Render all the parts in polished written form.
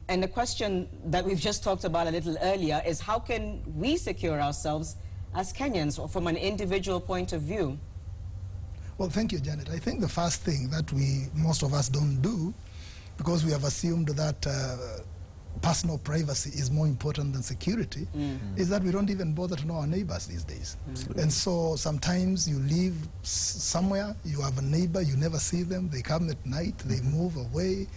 And the question that we've just talked about a little earlier is how can we secure ourselves as Kenyans or from an individual point of view? Well, thank you, Janet. I think the first thing that most of us don't do, because we have assumed that personal privacy is more important than security, is that we don't even bother to know our neighbors these days. And so sometimes you live somewhere, you have a neighbor, you never see them, they come at night, they move away,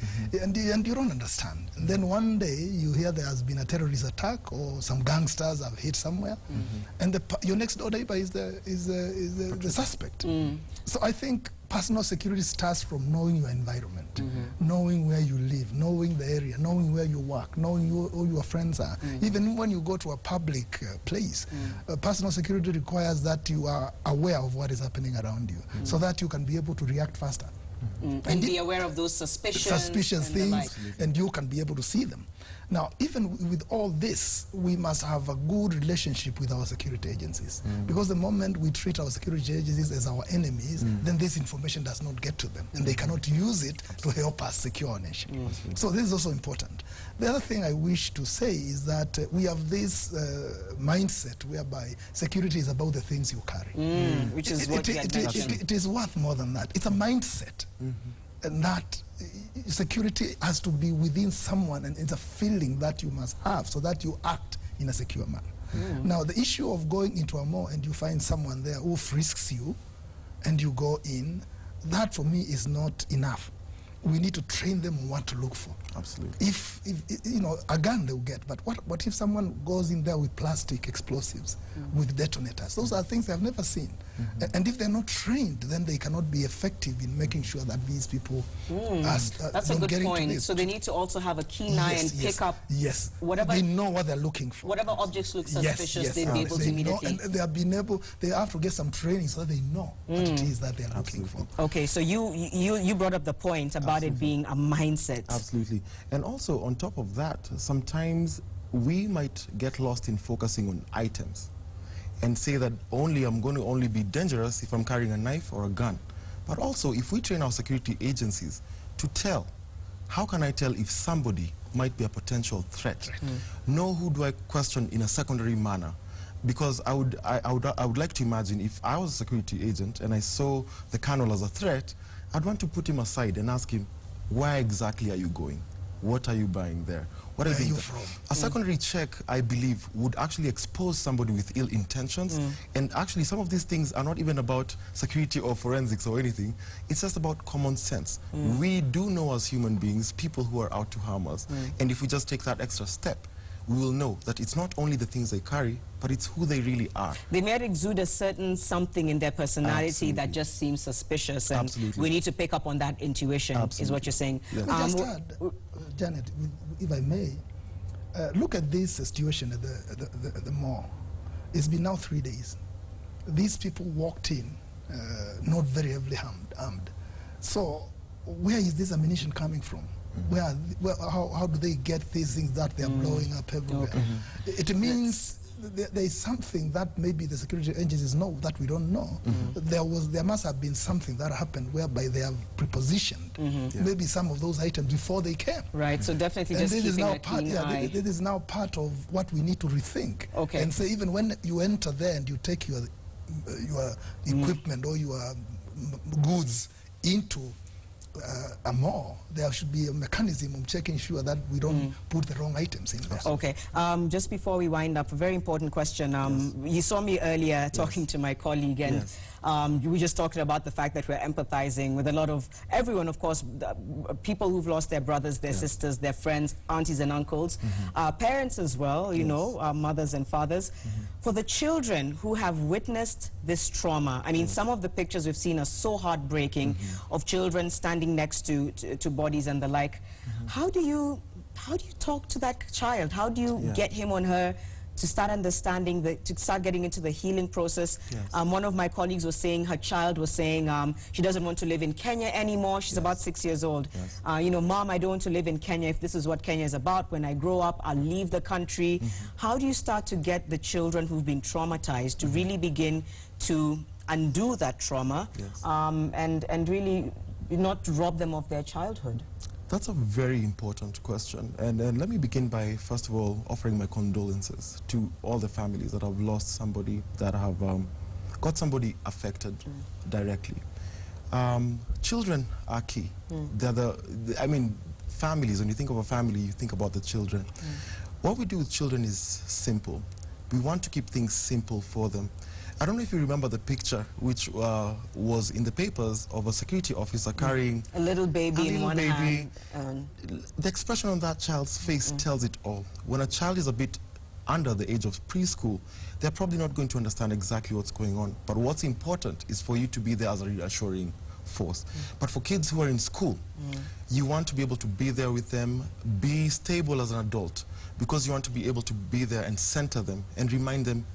and you don't understand. And then one day you hear there has been a terrorist attack or some gangsters have hit somewhere, and your next door neighbor is the suspect. So I think personal security starts from knowing your environment, knowing where you live, knowing the area, knowing where you work, knowing who your friends are. Even when you go to a public place, personal security requires that you are aware of what is happening around you, so that you can be able to react faster. And be aware of those suspicious things, and you can be able to see them. Now, even with all this, we must have a good relationship with our security agencies. Because the moment we treat our security agencies as our enemies, then this information does not get to them, and they cannot use it to help us secure our nation. So this is also important. The other thing I wish to say is that we have this mindset whereby security is about the things you carry. Which is what you had mentioned. It is worth more than that. It's a mindset. And that security has to be within someone, and it's a feeling that you must have so that you act in a secure manner. Now, the issue of going into a mall and you find someone there who frisks you and you go in, that for me is not enough. We need to train them on what to look for. Absolutely. If you know, a gun they'll get, but what if someone goes in there with plastic explosives, with detonators? Those are things they've never seen. And if they're not trained, then they cannot be effective in making sure that these people that's a good point. So they need to also have a keen eye and pick up whatever, they know what they're looking for. Whatever objects look suspicious, they'll be able to immediately. And they have to get some training so that they know what it is that they're looking for. Okay, so you brought up the point about it being a mindset. Absolutely. And also on top of that, sometimes we might get lost in focusing on items and say that I'm going to only be dangerous if I'm carrying a knife or a gun. But also, if we train our security agencies to tell, how can I tell if somebody might be a potential threat? Know who do I question in a secondary manner? Because I would like to imagine if I was a security agent and I saw the colonel as a threat, I'd want to put him aside and ask him, where exactly are you going? What are you buying there? What are you from? A secondary check, I believe, would actually expose somebody with ill intentions. And actually, some of these things are not even about security or forensics or anything. It's just about common sense. We do know as human beings people who are out to harm us. And if we just take that extra step, we will know that it's not only the things they carry, but it's who they really are. They may exude a certain something in their personality that just seems suspicious, and we need to pick up on that intuition, is what you're saying. Just add, Janet, if I may, look at this situation at the mall. It's been now 3 days. These people walked in, not very heavily armed. So where is this ammunition coming from? How do they get these things that they're blowing up everywhere? It means there is something that maybe the security agencies know that we don't know. There must have been something that happened whereby they have prepositioned maybe some of those items before they came. Right, so definitely just keeping a keen eye. This is now part of what we need to rethink. And so even when you enter there and you take your equipment or your goods into a mall, there should be a mechanism of checking sure that we don't put the wrong items in there. Okay, just before we wind up, a very important question. You saw me earlier talking to my colleague, and we just talked about the fact that we're empathizing with a lot of everyone, of course, people who've lost their brothers, their sisters, their friends, aunties and uncles, parents as well, you know, mothers and fathers. For the children who have witnessed this trauma, I mean, some of the pictures we've seen are so heartbreaking of children standing next to bodies and the like. How do you talk to that child? How do you get him on her to start understanding, to start getting into the healing process? One of my colleagues was saying, her child was saying she doesn't want to live in Kenya anymore. She's about 6 years old. You know, Mom, I don't want to live in Kenya. If this is what Kenya is about, when I grow up, I'll leave the country. How do you start to get the children who've been traumatized to really begin to undo that trauma and really not rob them of their childhood? That's a very important question. And let me begin by, first of all, offering my condolences to all the families that have lost somebody, that have got somebody affected directly. Children are key. They're I mean, families, when you think of a family, you think about the children. What we do with children is simple. We want to keep things simple for them. I don't know if you remember the picture which was in the papers of a security officer carrying a little baby in one hand. The expression on that child's face tells it all. When a child is a bit under the age of preschool, they're probably not going to understand exactly what's going on. But what's important is for you to be there as a reassuring force. But for kids who are in school, you want to be able to be there with them, be stable as an adult, because you want to be able to be there and center them and remind them,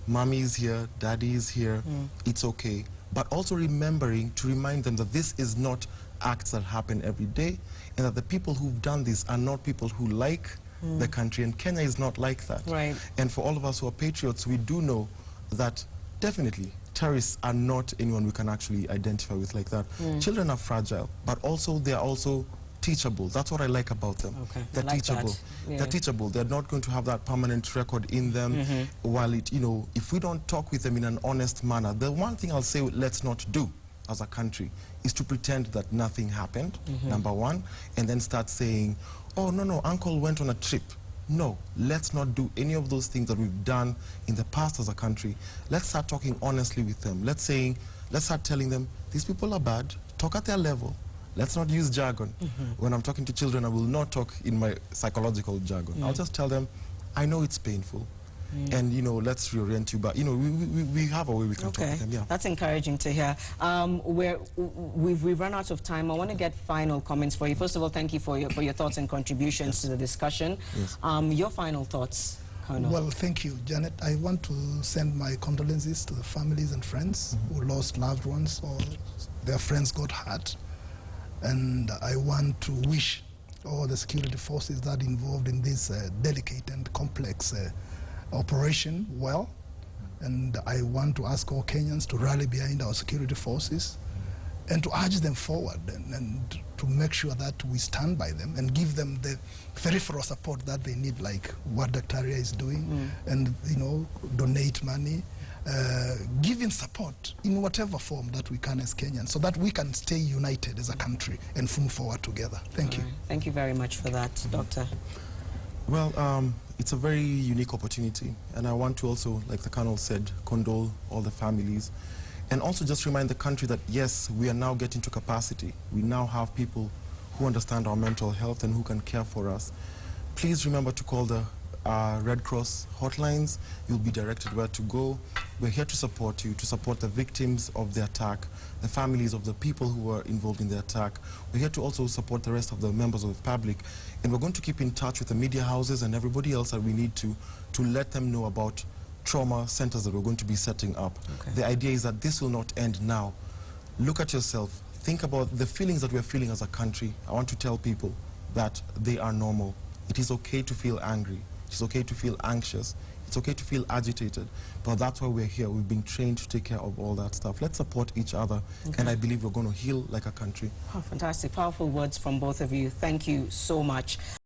Mommy is here, Daddy is here, it's okay. But also remembering to remind them that this is not acts that happen every day, and that the people who've done this are not people who like the country, and Kenya is not like that. Right. And for all of us who are patriots, we do know that definitely terrorists are not anyone we can actually identify with like that. Children are fragile, but also they are also teachable. That's what I like about them. Okay. They're I like teachable. that. Yeah. They're teachable. They're not going to have that permanent record in them. While it, you know, if we don't talk with them in an honest manner, the one thing I'll say let's not do as a country is to pretend that nothing happened, number one, and then start saying, oh, no, Uncle went on a trip. No, let's not do any of those things that we've done in the past as a country. Let's start talking honestly with them. Let's start telling them, these people are bad, talk at their level. Let's not use jargon. When I'm talking to children, I will not talk in my psychological jargon. I'll just tell them, I know it's painful. And, you know, let's reorient you. But, you know, we have a way we can talk with them. Yeah. That's encouraging to hear. We've run out of time. I want to get final comments for you. First of all, thank you for your thoughts and contributions to the discussion. Yes. Your final thoughts, Colonel. Well, thank you, Janet. I want to send my condolences to the families and friends who lost loved ones or their friends got hurt. And I want to wish all the security forces that are involved in this delicate and complex operation well. And I want to ask all Kenyans to rally behind our security forces and to urge them forward and to make sure that we stand by them and give them the peripheral support that they need, like what Dr. Aria is doing, and, you know, donate money, giving support in whatever form that we can as Kenyans, so that we can stay united as a country and move forward together. Thank you. Thank you very much for that, Doctor. Well, it's a very unique opportunity, and I want to also, like the Colonel said, condole all the families, and also just remind the country that, yes, we are now getting to capacity. We now have people who understand our mental health and who can care for us. Please remember to call the Red Cross hotlines. You'll be directed where to go. We're here to support you, to support the victims of the attack, the families of the people who were involved in the attack. We're here to also support the rest of the members of the public. And we're going to keep in touch with the media houses and everybody else that we need to let them know about trauma centers that we're going to be setting up. Okay. The idea is that this will not end now. Look at yourself. Think about the feelings that we're feeling as a country. I want to tell people that they are normal. It is okay to feel angry. It's okay to feel anxious. It's okay to feel agitated. But that's why we're here. We've been trained to take care of all that stuff. Let's support each other. Okay. And I believe we're going to heal like a country. Oh, fantastic. Powerful words from both of you. Thank you so much.